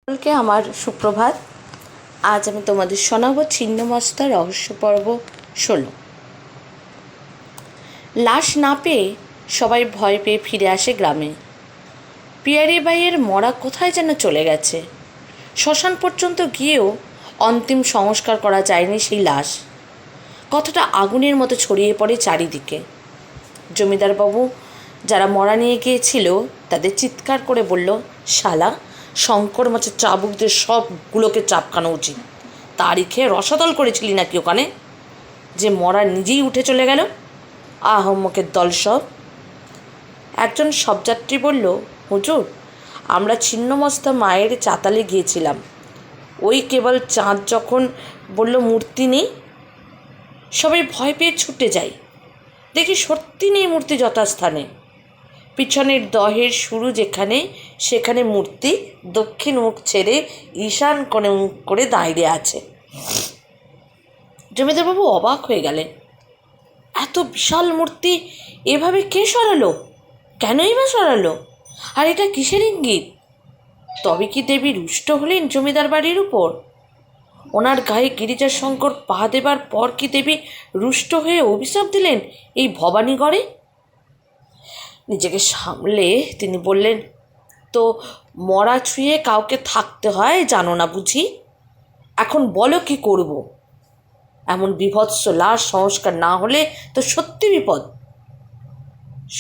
সকলকে আমার সুপ্রভাত। আজ আমি তোমাদের শোনাবো ছিন্নমস্তা রহস্য পর্ব 16। লাশ না পেয়ে সবাই ভয় পেয়ে ফিরে আসে গ্রামে। পিয়ারি বাইয়ের মরা কোথায় যেন চলে গেছে। শ্মশান পর্যন্ত গিয়েও অন্তিম সংস্কার করা যায়নি সেই লাশ। কথাটা আগুনের মতো ছড়িয়ে পড়ে চারিদিকে। জমিদারবাবু যারা মরা নিয়ে গিয়েছিল তাদের চিৎকার করে বলল, শালা শঙ্কর মাছের চাবুকদের সবগুলোকে চাপকানো উচিত। তারিখে রসাতল করেছিলি নাকি ওখানে, যে মরা নিজেই উঠে চলে গেল? আহম্মকের দল সব। একজন শবযাত্রী বলল, হুজুর, আমরা ছিন্নমস্তা মায়ের চাতালে গিয়েছিলাম। ওই কেবল চাঁদ যখন বলল মূর্তি নেই, সবাই ভয় পেয়ে ছুটে যাই। দেখি সত্যি নেই মূর্তি যথাস্থানে। পিছনের দহের শুরু যেখানে, সেখানে মূর্তি দক্ষিণ মুখ ছেড়ে ঈশান কোণে মুখ করে দাঁড়িয়ে আছে। জমিদারবাবু অবাক হয়ে গেলেন। এত বিশাল মূর্তি এভাবে কে সরালো? কেনই বা সরালো? আর এটা কিসের ইঙ্গিত? তবে কি দেবী রুষ্ট হলেন জমিদার বাড়ির উপর? ওনার গায়ে গিরিজার শঙ্কর পা দেবার পর কি দেবী রুষ্ট হয়ে অভিশাপ দিলেন এই ভবানীগড়ে? নিজেকে সামলে তিনি বললেন, তো মরা ছুঁয়ে কাউকে থাকতে হয় জানো না বুঝি? এখন বলো কি করব? এমন বিভৎস লাশ সংস্কার না হলে তো সত্যি বিপদ।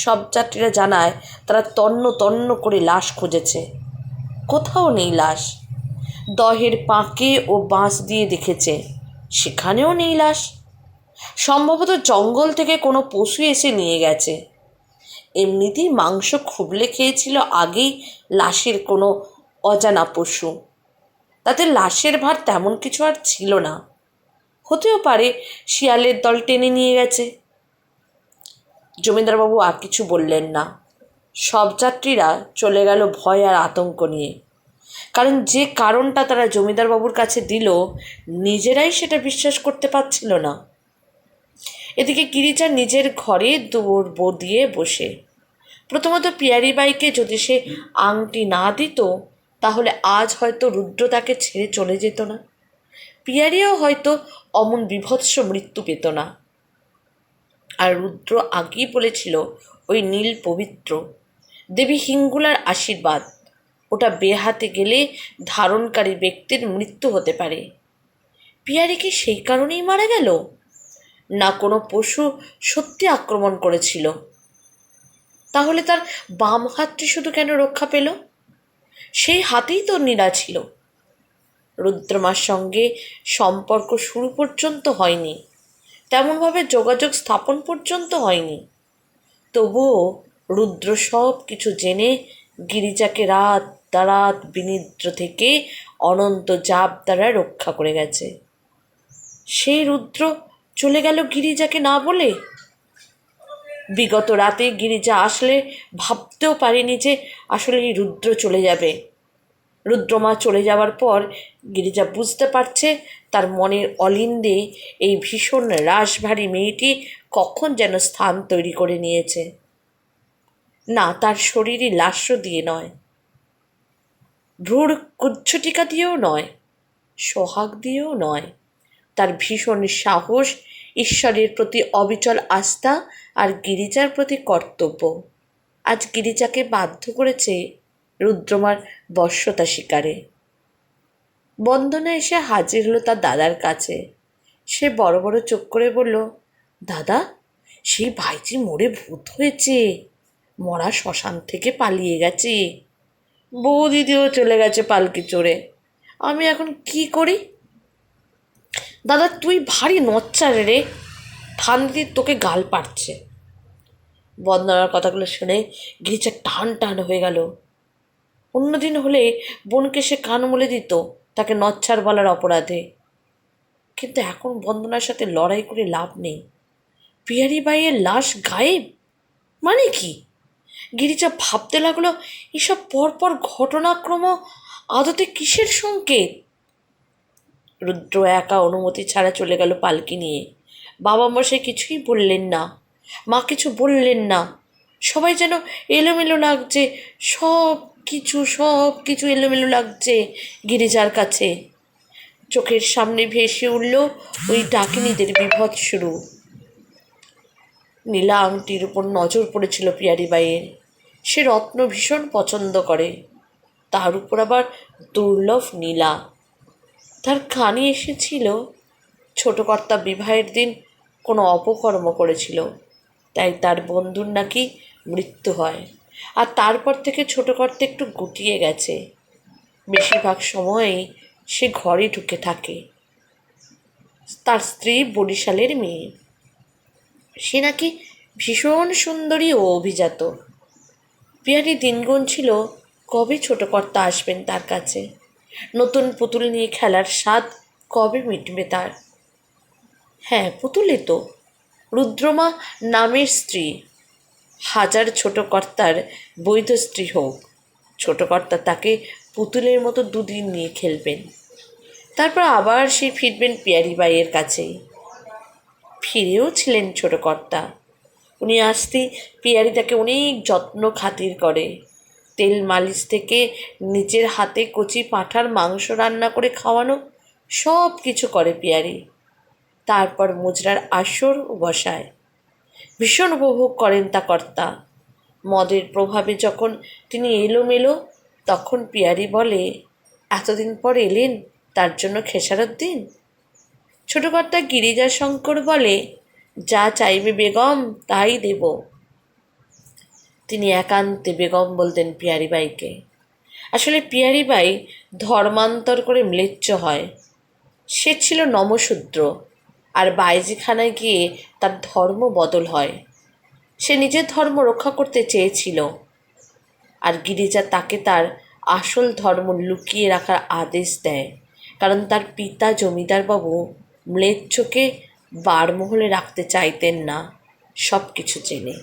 সব যাত্রীরা জানায় তারা তন্ন তন্ন করে লাশ খুঁজেছে, কোথাও নেই লাশ। দহের পাঁকে ও বাঁশ দিয়ে দেখেছে, সেখানেও নেই লাশ। সম্ভবত জঙ্গল থেকে কোনো পশু এসে নিয়ে গেছে। এমনিতেই মাংস খুবলে খেয়েছিল আগেই লাশের কোনো অজানা পশু। তাতে লাশের ভার তেমন কিছু আর ছিল না। হতেও পারে শিয়ালের দল টেনে নিয়ে গেছে। জমিদারবাবু আর কিছু বললেন না। সব যাত্রীরা চলে গেল ভয় আর আতঙ্ক নিয়ে। কারণ যে কারণটা তারা জমিদারবাবুর কাছে দিল, নিজেরাই সেটা বিশ্বাস করতে পারছিল না। এদিকে গিরিজা নিজের ঘরে দৌড় দিয়ে বসে। প্রথমত পিয়ারি বাইকে যদি সে আংটি না দিত, তাহলে আজ হয়তো রুদ্র তাকে ছেড়ে চলে যেত না। পিয়ারিও হয়তো অমন বিভৎস মৃত্যু পেত না। আর রুদ্র আগেই বলেছিল, ওই নীল পবিত্র, দেবী হিঙ্গুলার আশীর্বাদ, ওটা বেহাতে গেলে ধারণকারী ব্যক্তির মৃত্যু হতে পারে। পিয়ারি কি সেই কারণেই মারা গেল? না কোনো পশু সত্যি আক্রমণ করেছিল? তাহলে তার বাম হাতটি শুধু কেন রক্ষা পেল? সেই হাতেই তো নীরা ছিল। রুদ্রমার সঙ্গে সম্পর্ক শুরু পর্যন্ত হয়নি, তেমনভাবে যোগাযোগ স্থাপন পর্যন্ত হয়নি। তবুও রুদ্র সব কিছু জেনে গিরিজাকে রাত রাত বিনিদ্র থেকে অনন্ত জাপ দ্বারা রক্ষা করে গেছে। সেই রুদ্র চলে গেল গিরিজাকে না বলে। বিগত রাতে গিরিজা আসলে ভাবতেও পারেনি যে আসলে এই রুদ্র চলে যাবে। রুদ্রমা চলে যাওয়ার পর গিরিজা বুঝতে পারছে তার মনের অলিন্দে এই ভীষণ রাশভারী মেয়েটি কখন যেন স্থান তৈরি করে নিয়েছে। না, তার শরীরই লাস্য দিয়ে নয়, ভ্রূর কুচ্ছটিকা দিয়েও নয়, সোহাগ দিয়েও নয়। তার ভীষণ সাহস, ঈশ্বরের প্রতি অবিচল আস্থা আর গিরিজার প্রতি কর্তব্য আজ গিরিজাকে বাধ্য করেছে রুদ্রমার বশ্যতা শিকারে। বন্দনা এসে হাজির হলো তার দাদার কাছে। সে বড় বড় চোখ করে বলল, দাদা, সেই ভাইজি মরে ভূত হয়েছে, মরা শ্মশান থেকে পালিয়ে গেছে। বৌদিদিও চলে গেছে পালকি চড়ে। আমি এখন কি করি? দাদা, তুই ভারী নচ্চার রে, ঠান্দি তোকে গাল পাড়ছে। বন্দনার কথাগুলো শুনে গিরিজা টান টান হয়ে গেল। অন্যদিন হলে বোনকে সে কান মলে দিত তাকে নচ্ছার বলার অপরাধে, কিন্তু এখন বন্দনার সাথে লড়াই করে লাভ নেই। পিয়ারি বাইয়ের লাশ গায়েব মানে কি? গিরিজা ভাবতে লাগলো, এসব পরপর ঘটনাক্রম আদতে কিসের সংকেত? রুদ্র একা অনুমতি ছাড়া চলে গেল পালকি নিয়ে। বাবা মশাই কিছুই বললেন না, মা কিছু বললেন না। সবাই যেন এলোমেলো লাগছে, সব সব কিছু এলোমেলো লাগছে গিরিজার কাছে। চোখের সামনে ভেসে উঠল ওই ডাকিনীদের বিভৎস রূপ। নীলা আংটির উপর নজর পড়েছিল পিয়ারিবাইয়ের। সে রত্ন ভীষণ পছন্দ করে, তার উপর আবার দুর্লভ নীলা। তার কানে এসেছিল ছোট কর্তা বিবাহের দিন কোনো অপকর্ম করেছিল, তাই তার বন্ধুর নাকি মৃত্যু হয়, আর তারপর থেকে ছোট কর্তা একটু গুটিয়ে গেছে। বেশিরভাগ সময়ই সে ঘরে ঢুকে থাকে। তার স্ত্রী বরিশালের মেয়ে, সে নাকি ভীষণ সুন্দরী ও অভিজাত। পিয়ারি দিন গুনছিল কবে ছোট কর্তা আসবেন তার কাছে, নতুন পুতুল নিয়ে খেলার স্বাদ কবে মিটবে তার। হ্যাঁ, পুতুলে তো রুদ্রমা নামের স্ত্রী, হাজার ছোট কর্তার বৈধ স্ত্রী হোক, ছোট কর্তা তাকে পুতুলের মতো দুদিন নিয়ে খেলবেন, তারপর আবার সে ফিরবেন পিয়ারিবাইয়ের কাছেই। ফিরেও ছিলেন ছোট কর্তা। উনি আসতে পিয়ারি তাকে অনেক যত্ন খাতির করে। তেল মালিশ থেকে নিজের হাতে কচি পাঁঠার মাংস রান্না করে খাওয়ানো, সব কিছু করে পিয়ারি। তারপর মুজরার আসর বসায়। ভীষণ উপভোগ করেন তা কর্তা। মদের প্রভাবে যখন তিনি এলোমেলো, তখন পিয়ারি বলে, এতদিন পর এলেন, তার জন্য খেসারত দিন। ছোট কর্তা গিরিজাশঙ্কর বলে, যা চাইবে বেগম তাই দেব। তিনি একান্তে বেগম বলতেন পিয়ারিবাইকে। আসলে পিয়ারিবাই ধর্মান্তর করে ম্লেচ্ছ হয়। সে ছিল নমশূদ্র, আর বাইজিখানায় গিয়ে তার ধর্ম বদল হয়। সে নিজের ধর্ম রক্ষা করতে চেয়েছিল, আর গিরিজা তাকে তার আসল ধর্ম লুকিয়ে রাখার আদেশ দেয়, কারণ তার পিতা জমিদারবাবু ম্লেচ্ছকে বারমহলে রাখতে চাইতেন না, সব কিছু জেনে।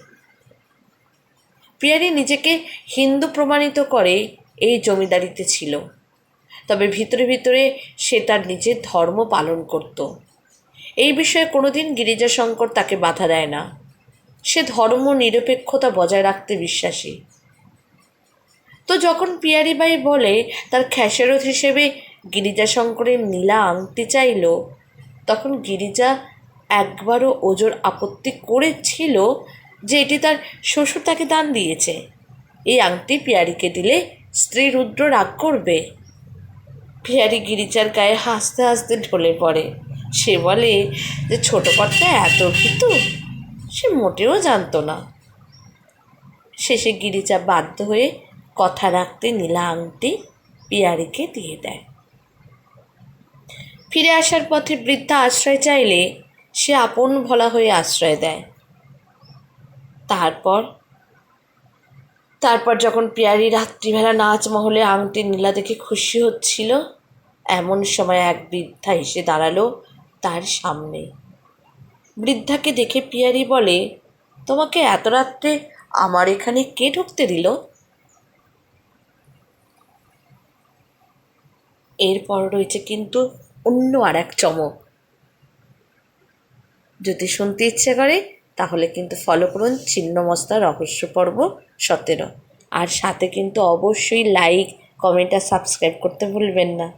পিয়ারি নিজেকে হিন্দু প্রমাণিত করে এই জমিদারিতে ছিল, তবে ভিতরে ভিতরে সে তার নিজের ধর্ম পালন করত। এই বিষয়ে কোনোদিন গিরিজাশঙ্কর তাকে বাধা দেয় না। সে ধর্ম নিরপেক্ষতা বজায় রাখতে বিশ্বাসী। তো যখন পিয়ারিবাই বলে তার খেসারত হিসেবে গিরিজাশঙ্করের নীলা আংটি চাইল, তখন গিরিজা একবারও ওজোর আপত্তি করেছিল যে এটি তার শ্বশুর তাকে দান দিয়েছে, এই আংটি পিয়ারিকে দিলে স্ত্রী রুদ্র রাগ করবে। পিয়ারি গিরিজার গায়ে হাসতে হাসতে ঢলে পড়ে। সে বলে যে ছোট কর্তা এত ভীতু, সে মোটেও জানতো না। শেষে গিরিজা বাধ্য হয়ে কথা রাখতে নীলা আংটি পিয়ারিকে দিয়ে দেয়। ফিরে আসার পথে বৃদ্ধা আশ্রয় চাইলে সে আপন ভোলা হয়ে আশ্রয় দেয়। তারপর যখন পিয়ারি রাত্রিবেলা নাচমহলে আংটি নীলা দেখে খুশি হচ্ছিল, এমন সময় এক বৃদ্ধা এসে দাঁড়ালো তার সামনে। বৃদ্ধাকে দেখে পিয়ারি বলে, তোমাকে এত রাত্রে আমার এখানে কে ঢুকতে দিল? এরপর রয়েছে কিন্তু অন্য আর এক চমক। যদি শুনতে ইচ্ছে করে তাহলে কিন্তু ফলো করুন ছিন্নমস্তা রহস্য পর্ব 17, আর সাথে কিন্তু অবশ্যই লাইক, কমেন্ট আর সাবস্ক্রাইব করতে ভুলবেন না।